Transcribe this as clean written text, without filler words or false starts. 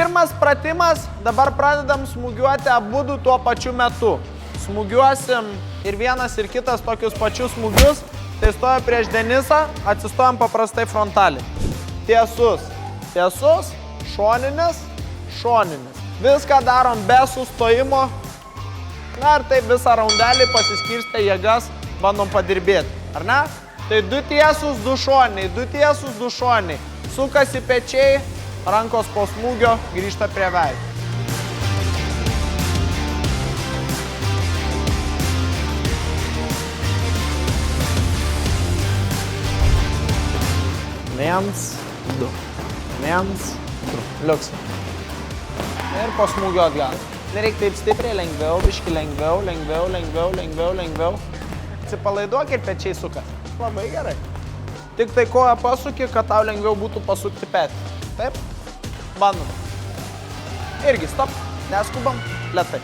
Pirmas pratimas, dabar pradedam smūgiuoti abudu tuo pačiu metu. Smūgiuosim ir vienas ir kitas tokius pačius smūgius. Tai stoja prieš Denisą, atsistojam paprastai frontaliai. Tiesus, tiesus, šoninis, šoninis. Viską darom be sustojimo. Na ir taip visą raundelį pasiskirstę jėgas bandom padirbėti, ar ne? Tai 2 tiesus, 2 šoniniai, 2 tiesus, 2 šoniniai. Sukasi pečiai, rankos po smūgio grįžta prie veido. Viens, du. Viens, du. Liuks. Ir po smūgio atgal. Nereik taip stipriai, lengviau, biški lengviau, lengviau, lengviau, lengviau, lengviau. Atsipalaiduok ir pečiai suka. Labai gerai. Tik tai koją pasuki, kad tau lengviau būtų pasukti petį. Taip? Bandom. Irgi stop. Neskubam. Lėtai.